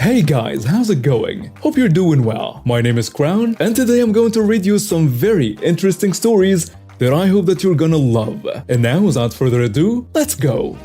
Hey guys, how's it going? Hope you're doing well. My name is Crown, and today I'm going to read you some very interesting stories that I hope that you're gonna love. And now, without further ado, let's go!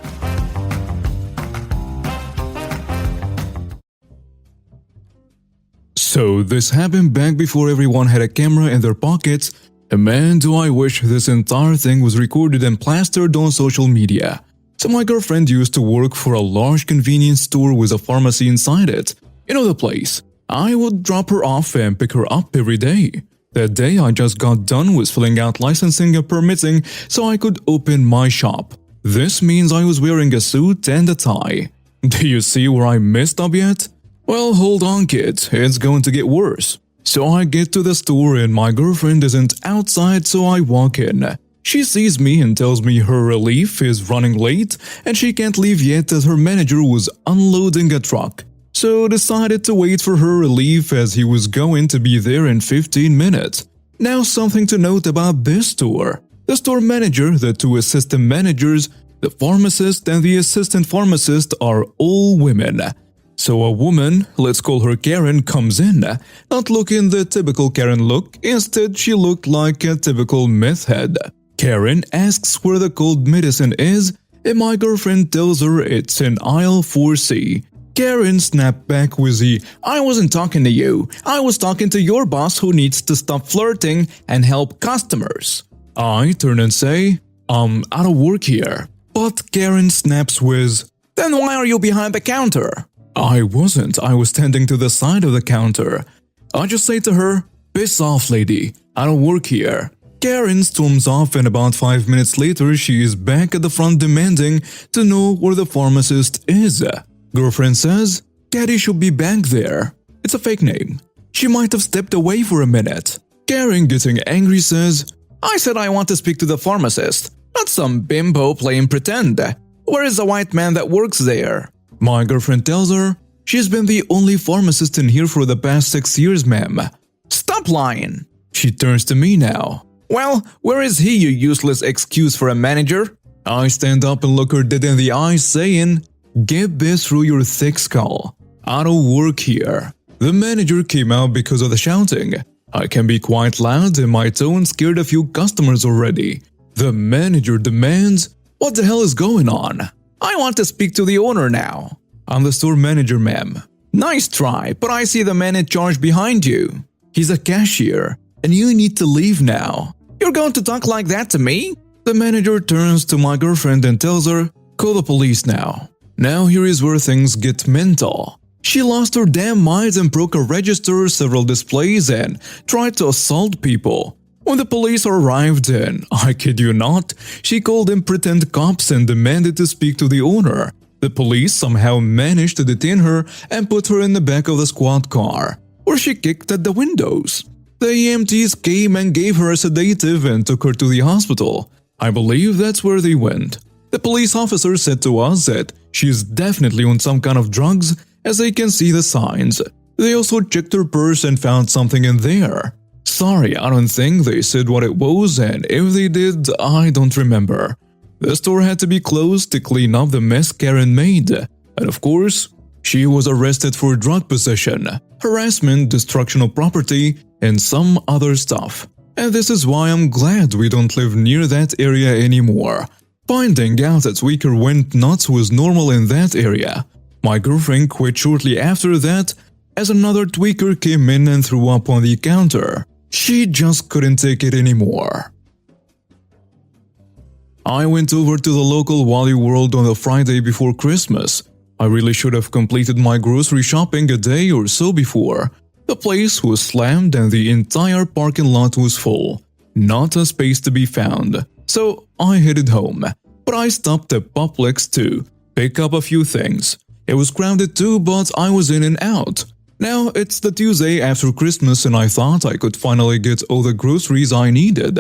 So this happened back before everyone had a camera in their pockets, and man do I wish this entire thing was recorded and plastered on social media. So my girlfriend used to work for a large convenience store with a pharmacy inside it. You know the place. I would drop her off and pick her up every day. That day I just got done with filling out licensing and permitting so I could open my shop. This means I was wearing a suit and a tie. Do you see where I messed up yet? Well, hold on kid, it's going to get worse. So I get to the store and my girlfriend isn't outside, so I walk in. She sees me and tells me her relief is running late and she can't leave yet as her manager was unloading a truck. So decided to wait for her relief as he was going to be there in 15 minutes. Now something to note about this store. The store manager, the two assistant managers, the pharmacist and the assistant pharmacist are all women. So a woman, let's call her Karen, comes in, not looking the typical Karen look, instead she looked like a typical meth head. Karen asks where the cold medicine is, and my girlfriend tells her it's in aisle 4C. Karen snapped back with the, "I wasn't talking to you, I was talking to your boss who needs to stop flirting and help customers." I turn and say, "I'm out of work here." But Karen snaps with, "Then why are you behind the counter?" I wasn't, I was standing to the side of the counter. I just say to her, "Piss off lady, I don't work here." Karen storms off and about 5 minutes later she is back at the front demanding to know where the pharmacist is. Girlfriend says, "Caddy should be back there." It's a fake name. She might have stepped away for a minute. Karen, getting angry, says, "I said I want to speak to the pharmacist, not some bimbo playing pretend. Where is the white man that works there?" My girlfriend tells her, "She's been the only pharmacist in here for the past 6 years, ma'am." "Stop lying." She turns to me now. "Well, where is he, you useless excuse for a manager?" I stand up and look her dead in the eye, saying, "Get this through your thick skull. I don't work here." The manager came out because of the shouting. I can be quite loud and my tone scared a few customers already. The manager demands, "What the hell is going on?" "I want to speak to the owner now." "I'm the store manager, ma'am." "Nice try, but I see the man in charge behind you." "He's a cashier, and you need to leave now." "You're going to talk like that to me?" The manager turns to my girlfriend and tells her, "Call the police now." Now here is where things get mental. She lost her damn mind and broke a register, several displays, and tried to assault people. When the police arrived in, I kid you not, she called in pretend cops and demanded to speak to the owner. The police somehow managed to detain her and put her in the back of the squad car, where she kicked at the windows. The EMTs came and gave her a sedative and took her to the hospital. I believe that's where they went. The police officer said to us that she's definitely on some kind of drugs, as they can see the signs. They also checked her purse and found something in there. Sorry, I don't think they said what it was, and if they did, I don't remember. The store had to be closed to clean up the mess Karen made. And of course, she was arrested for drug possession, harassment, destruction of property, and some other stuff. And this is why I'm glad we don't live near that area anymore. Finding out that Tweaker went nuts was normal in that area. My girlfriend quit shortly after that, as another tweaker came in and threw up on the counter. She just couldn't take it anymore. I went over to the local Wally World on the Friday before Christmas. I really should have completed my grocery shopping a day or so before. The place was slammed and the entire parking lot was full. Not a space to be found. So I headed home. But I stopped at Publix to pick up a few things. It was crowded too, but I was in and out. Now it's the Tuesday after Christmas and I thought I could finally get all the groceries I needed.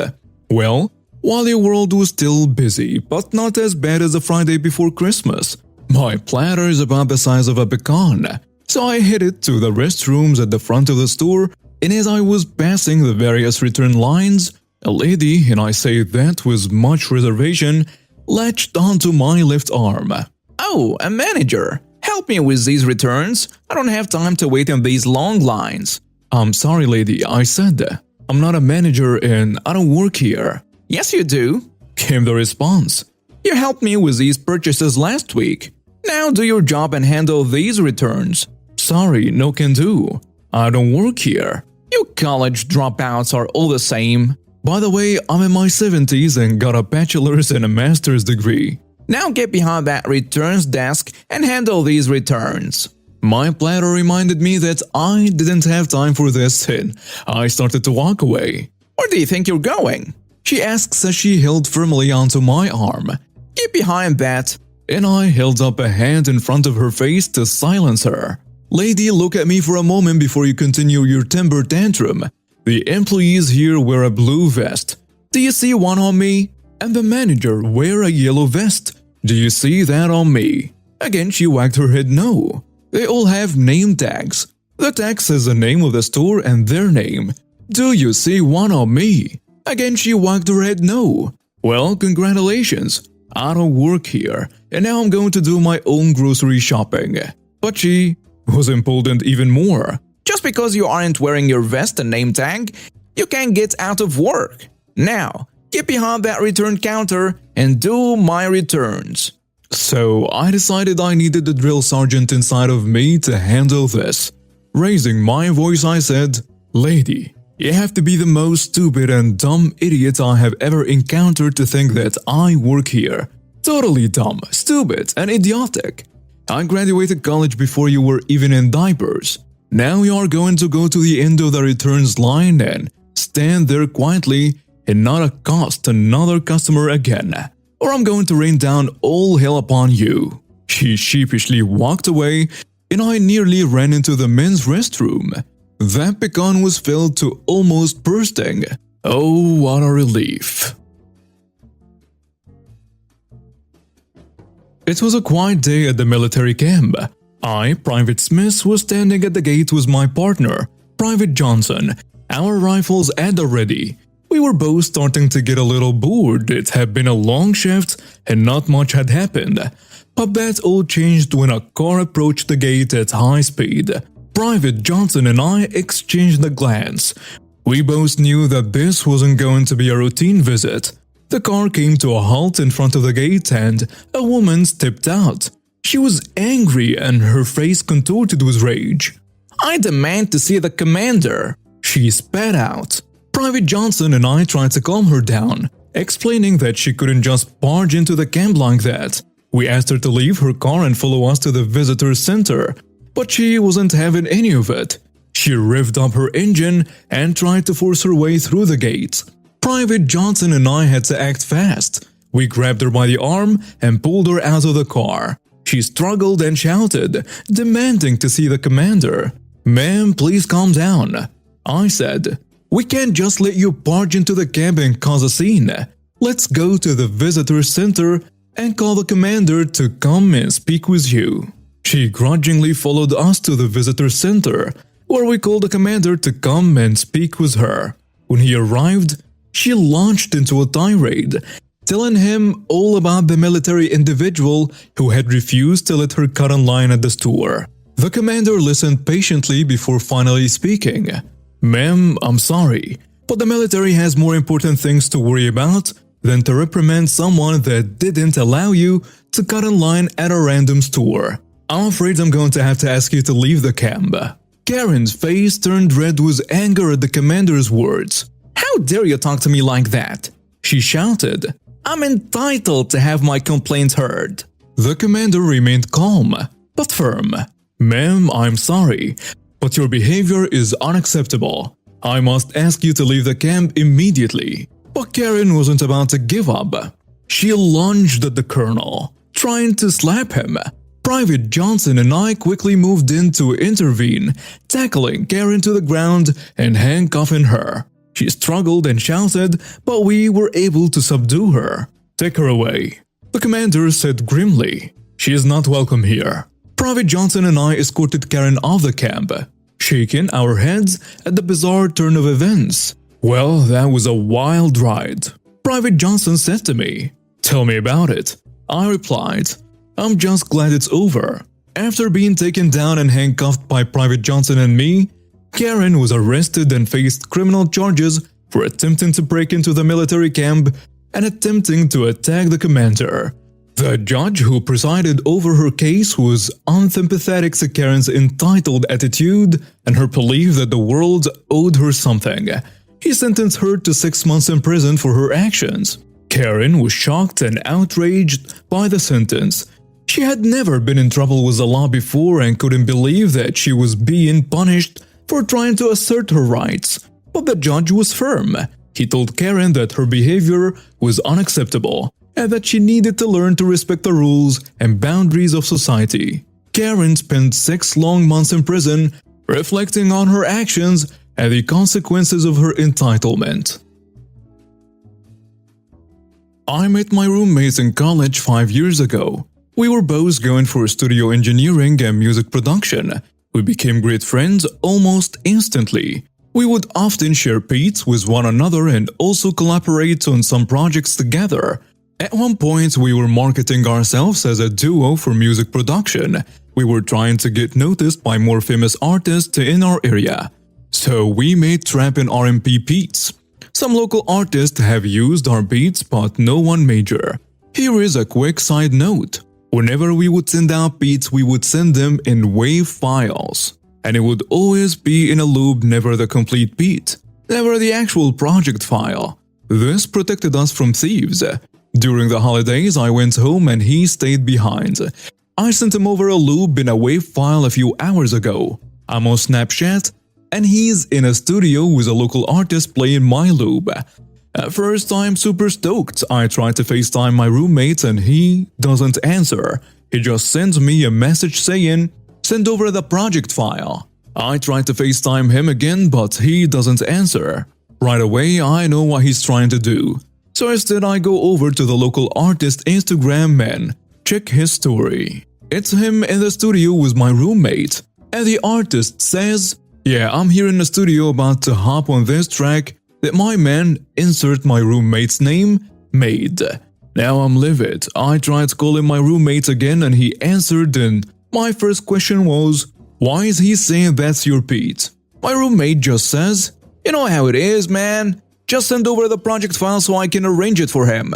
Well, Wally World was still busy, but not as bad as the Friday before Christmas. My platter is about the size of a pecan. So I headed to the restrooms at the front of the store, and as I was passing the various return lines, a lady, and I say that with much reservation, latched onto my left arm. "Oh, a manager. Help me with these returns. I don't have time to wait in these long lines. I'm sorry, lady, I said that. I'm not a manager and I don't work here. Yes, you do, Came the response. You helped me with these purchases last week. Now do your job and handle these returns. Sorry, no can do. I don't work here. You college dropouts are all the same. By the way, I'm in my 70s and got a bachelor's and a master's degree. Now get behind that returns desk and handle these returns. My planner reminded me that I didn't have time for this and I started to walk away. Where do you think you're going? She asks as she held firmly onto my arm. Get behind that. And I held up a hand in front of her face to silence her. Lady, look at me for a moment before you continue your temper tantrum. The employees here wear a blue vest. Do you see one on me? And the manager wear a yellow vest. Do you see that on me? Again, she wagged her head no. They all have name tags. The tag says the name of the store and their name. Do you see one on me? Again, she wagged her head no. Well, congratulations. I don't work here, and now I'm going to do my own grocery shopping. But she was emboldened even more. Just because you aren't wearing your vest and name tag, you can't get out of work. Now, get behind that return counter and do my returns. So I decided I needed the drill sergeant inside of me to handle this. Raising my voice, I said, Lady, you have to be the most stupid and dumb idiot I have ever encountered to think that I work here. Totally dumb, stupid, and idiotic. I graduated college before you were even in diapers. Now you are going to go to the end of the returns line and stand there quietly and not accost another customer again, or I'm going to rain down all hell upon you. She sheepishly walked away, and I nearly ran into the men's restroom. That pecan was filled to almost bursting. Oh, what a relief. It was a quiet day at the military camp. I, Private Smith, was standing at the gate with my partner, Private Johnson, our rifles at the ready. We were both starting to get a little bored. It had been a long shift and not much had happened. But that all changed when a car approached the gate at high speed. Private Johnson and I exchanged a glance. We both knew that this wasn't going to be a routine visit. The car came to a halt in front of the gate and a woman stepped out. She was angry and her face contorted with rage. I demand to see the commander, she spat out. Private Johnson and I tried to calm her down, explaining that she couldn't just barge into the camp like that. We asked her to leave her car and follow us to the visitor center, but she wasn't having any of it. She revved up her engine and tried to force her way through the gate. Private Johnson and I had to act fast. We grabbed her by the arm and pulled her out of the car. She struggled and shouted, demanding to see the commander. Ma'am, please calm down, I said. We can't just let you barge into the camp and cause a scene. Let's go to the visitor center and call the commander to come and speak with you. She grudgingly followed us to the visitor center, where we called the commander to come and speak with her. When he arrived, she launched into a tirade, telling him all about the military individual who had refused to let her cut in line at the store. The commander listened patiently before finally speaking. Ma'am, I'm sorry, but the military has more important things to worry about than to reprimand someone that didn't allow you to cut in line at a random store. I'm afraid I'm going to have to ask you to leave the camp. Karen's face turned red with anger at the commander's words. How dare you talk to me like that? She shouted. I'm entitled to have my complaints heard. The commander remained calm, but firm. Ma'am, I'm sorry, but your behavior is unacceptable. I must ask you to leave the camp immediately. But Karen wasn't about to give up. She lunged at the colonel, trying to slap him. Private Johnson and I quickly moved in to intervene, tackling Karen to the ground and handcuffing her. She struggled and shouted, but we were able to subdue her. Take her away, the commander said grimly. She is not welcome here. Private Johnson and I escorted Karen off the camp, shaking our heads at the bizarre turn of events. Well, that was a wild ride. Private Johnson said to me, "Tell me about it." I replied, "I'm just glad it's over." After being taken down and handcuffed by Private Johnson and me, Karen was arrested and faced criminal charges for attempting to break into the military camp and attempting to attack the commander. The judge who presided over her case was unsympathetic to Karen's entitled attitude and her belief that the world owed her something. He sentenced her to 6 months in prison for her actions. Karen was shocked and outraged by the sentence. She had never been in trouble with the law before and couldn't believe that she was being punished for trying to assert her rights. But the judge was firm. He told Karen that her behavior was unacceptable and that she needed to learn to respect the rules and boundaries of society. Karen spent 6 long months in prison, reflecting on her actions and the consequences of her entitlement. I met my roommates in college 5 years ago. We were both going for studio engineering and music production. We became great friends almost instantly. We would often share beats with one another and also collaborate on some projects together. At one point, we were marketing ourselves as a duo for music production. We were trying to get noticed by more famous artists in our area. So we made trap and R&B beats. Some local artists have used our beats, but no one major. Here is a quick side note. Whenever we would send out beats, we would send them in WAV files. And it would always be in a loop, never the complete beat, never the actual project file. This protected us from thieves. During the holidays, I went home and he stayed behind. I sent him over a loop in a WAV file a few hours ago. I'm on Snapchat, and he's in a studio with a local artist playing my loop. At first, I'm super stoked. I try to FaceTime my roommate and he doesn't answer. He just sends me a message saying, "Send over the project file." I try to FaceTime him again, but he doesn't answer. Right away, I know what he's trying to do. So instead, I go over to the local artist Instagram and check his story. It's him in the studio with my roommate. And the artist says, "Yeah, I'm here in the studio about to hop on this track that my man, insert my roommate's name, made." Now I'm livid. I tried calling my roommate again and he answered, and my first question was, "Why is he saying that's your beat?" My roommate just says, "You know how it is, man. Just send over the project file so I can arrange it for him.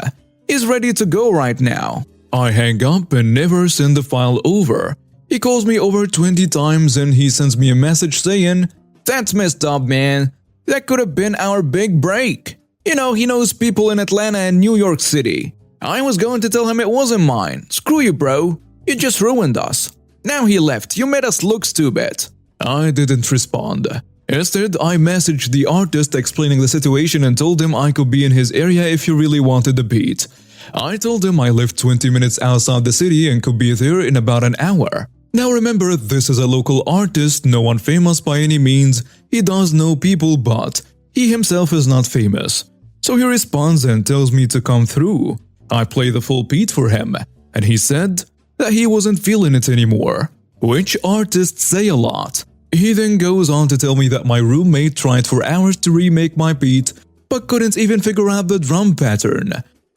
He's ready to go right now." I hang up and never send the file over. He calls me over 20 times and he sends me a message saying, "That's messed up, man. That could have been our big break. You know, he knows people in Atlanta and New York City. I was going to tell him it wasn't mine. Screw you, bro. You just ruined us. Now he left. You made us look stupid." I didn't respond. Instead, I messaged the artist explaining the situation and told him I could be in his area if he really wanted the beat. I told him I lived 20 minutes outside the city and could be there in about an hour. Now remember, this is a local artist, no one famous by any means. He does know people, but he himself is not famous. So he responds and tells me to come through. I play the full beat for him, and he said that he wasn't feeling it anymore, which artists say a lot. He then goes on to tell me that my roommate tried for hours to remake my beat, but couldn't even figure out the drum pattern.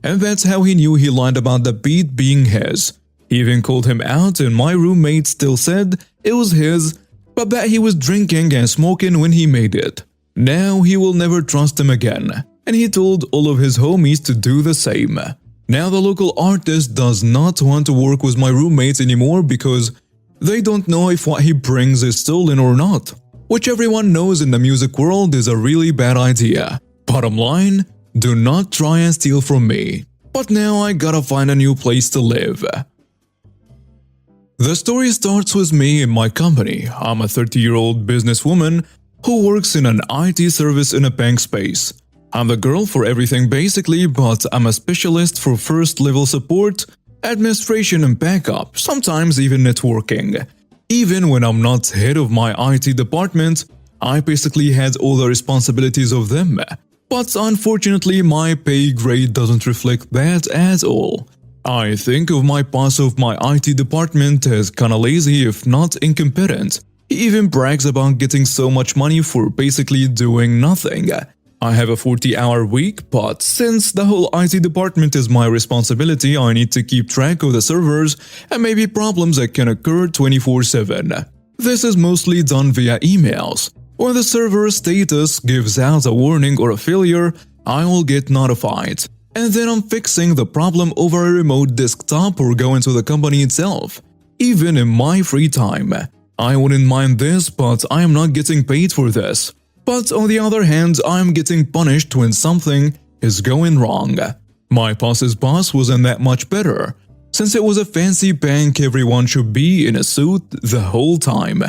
And that's how he knew he lied about the beat being his. He even called him out and my roommate still said it was his, but that he was drinking and smoking when he made it. Now he will never trust him again, and he told all of his homies to do the same. Now the local artist does not want to work with my roommate anymore because they don't know if what he brings is stolen or not, which everyone knows in the music world is a really bad idea. Bottom line, do not try and steal from me. But now I gotta find a new place to live. The story starts with me in my company. I'm a 30-year-old businesswoman who works in an IT service in a bank space. I'm the girl for everything basically, but I'm a specialist for first-level support, administration and backup, sometimes even networking. Even when I'm not head of my IT department, I basically had all the responsibilities of them. But unfortunately, my pay grade doesn't reflect that at all. I think of my boss of my IT department as kinda lazy if not incompetent. He even brags about getting so much money for basically doing nothing. I have a 40-hour week, but since the whole IT department is my responsibility, I need to keep track of the servers and maybe problems that can occur 24/7. This is mostly done via emails. When the server status gives out a warning or a failure, I will get notified. And then I'm fixing the problem over a remote desktop or go into the company itself. Even in my free time. I wouldn't mind this, but I am not getting paid for this. But on the other hand, I am getting punished when something is going wrong. My boss's boss wasn't that much better. Since it was a fancy bank, everyone should be in a suit the whole time.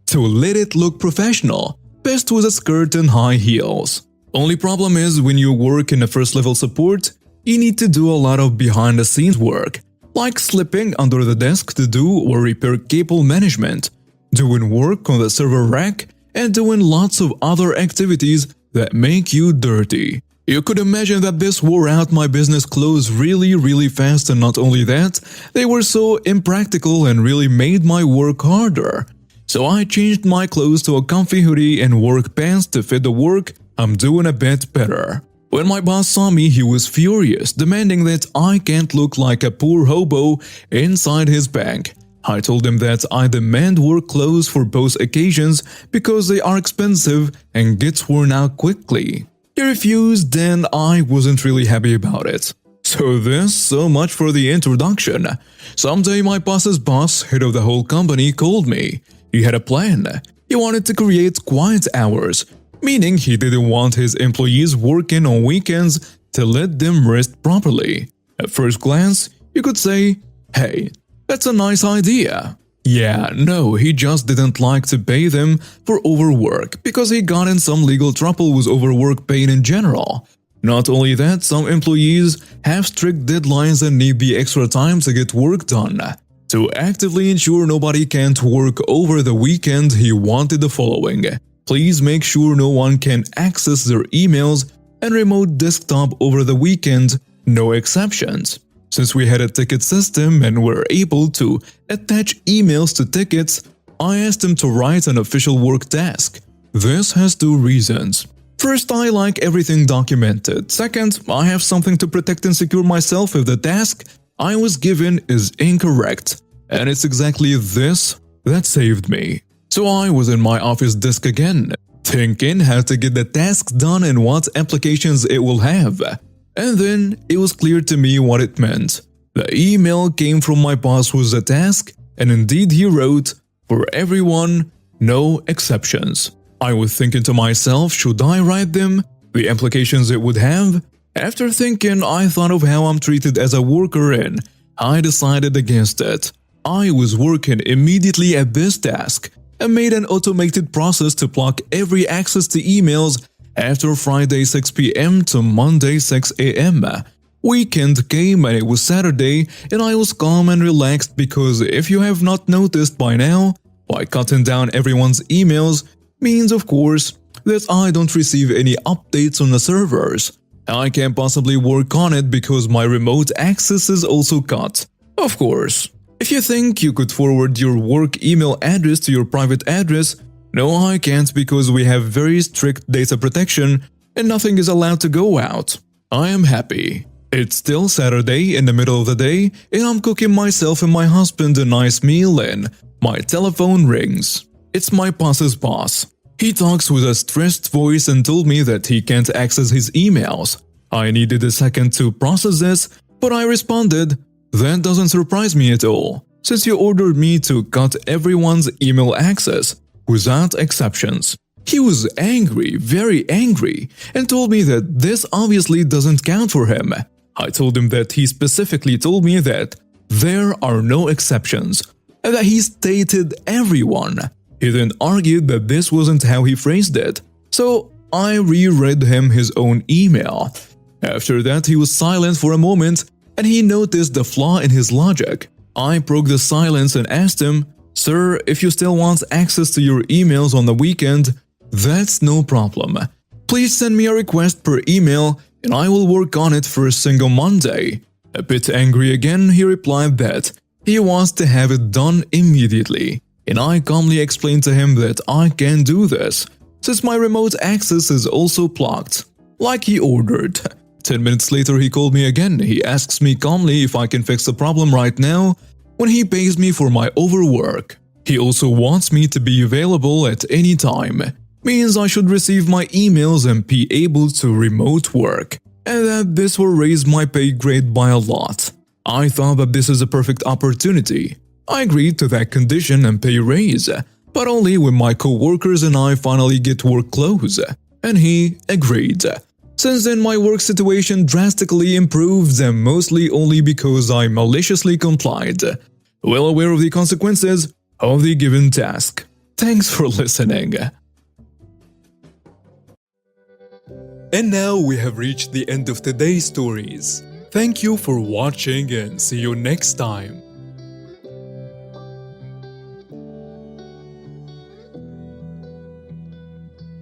To let it look professional, best was a skirt and high heels. Only problem is when you work in a first-level support, you need to do a lot of behind-the-scenes work, like slipping under the desk to do or repair cable management, doing work on the server rack, and doing lots of other activities that make you dirty. You could imagine that this wore out my business clothes really fast, and not only that, they were so impractical and really made my work harder. So I changed my clothes to a comfy hoodie and work pants to fit the work I'm doing a bit better. When my boss saw me, he was furious, demanding that I can't look like a poor hobo inside his bank. I told him that I demand work clothes for both occasions because they are expensive and get worn out quickly. He refused, and I wasn't really happy about it. So much for the introduction. Someday my boss's boss, head of the whole company, called me. He had a plan. He wanted to create quiet hours, meaning he didn't want his employees working on weekends to let them rest properly. At first glance, you could say, hey, that's a nice idea. Yeah, no, he just didn't like to pay them for overwork because he got in some legal trouble with overwork paid in general. Not only that, some employees have strict deadlines and need the extra time to get work done. To actively ensure nobody can't work over the weekend, he wanted the following. Please make sure no one can access their emails and remote desktop over the weekend, no exceptions. Since we had a ticket system and were able to attach emails to tickets, I asked him to write an official work task. This has two reasons. First, I like everything documented. Second, I have something to protect and secure myself if the task I was given is incorrect. And it's exactly this that saved me. So I was in my office desk again, thinking how to get the task done and what applications it will have. And then it was clear to me what it meant. The email came from my boss with the task, and indeed he wrote, for everyone, no exceptions. I was thinking to myself, should I write them? The implications it would have? After thinking, I thought of how I'm treated as a worker and I decided against it. I was working immediately at this task and made an automated process to block every access to emails after Friday 6 p.m. to Monday 6 a.m. Weekend came and it was Saturday, and I was calm and relaxed because if you have not noticed by now, by cutting down everyone's emails means of course that I don't receive any updates on the servers. I can't possibly work on it because my remote access is also cut. Of course, if you think you could forward your work email address to your private address, no, I can't because we have very strict data protection and nothing is allowed to go out. I am happy. It's still Saturday in the middle of the day and I'm cooking myself and my husband a nice meal and my telephone rings. It's my boss's boss. He talks with a stressed voice and told me that he can't access his emails. I needed a second to process this, but I responded, that doesn't surprise me at all, since you ordered me to cut everyone's email access without exceptions. He was angry, very angry, and told me that this obviously doesn't count for him. I told him that he specifically told me that there are no exceptions, and that he stated everyone. He then argued that this wasn't how he phrased it, so I reread him his own email. After that, he was silent for a moment, and he noticed the flaw in his logic. I broke the silence and asked him, Sir, if you still want access to your emails on the weekend, that's no problem. Please send me a request per email and I will work on it first single Monday. A bit angry again, he replied that he wants to have it done immediately. And I calmly explained to him that I can't do this, since my remote access is also blocked. like he ordered. 10 minutes later, he called me again. He asks me calmly if I can fix the problem right now when he pays me for my overwork. He also wants me to be available at any time. Means I should receive my emails and be able to remote work, and that this will raise my pay grade by a lot. I thought that this is a perfect opportunity. I agreed to that condition and pay raise, but only when my co-workers and I finally get work close, and he agreed. Since then, my work situation drastically improved, and mostly only because I maliciously complied, well aware of the consequences of the given task. Thanks for listening. And now we have reached the end of today's stories. Thank you for watching and see you next time.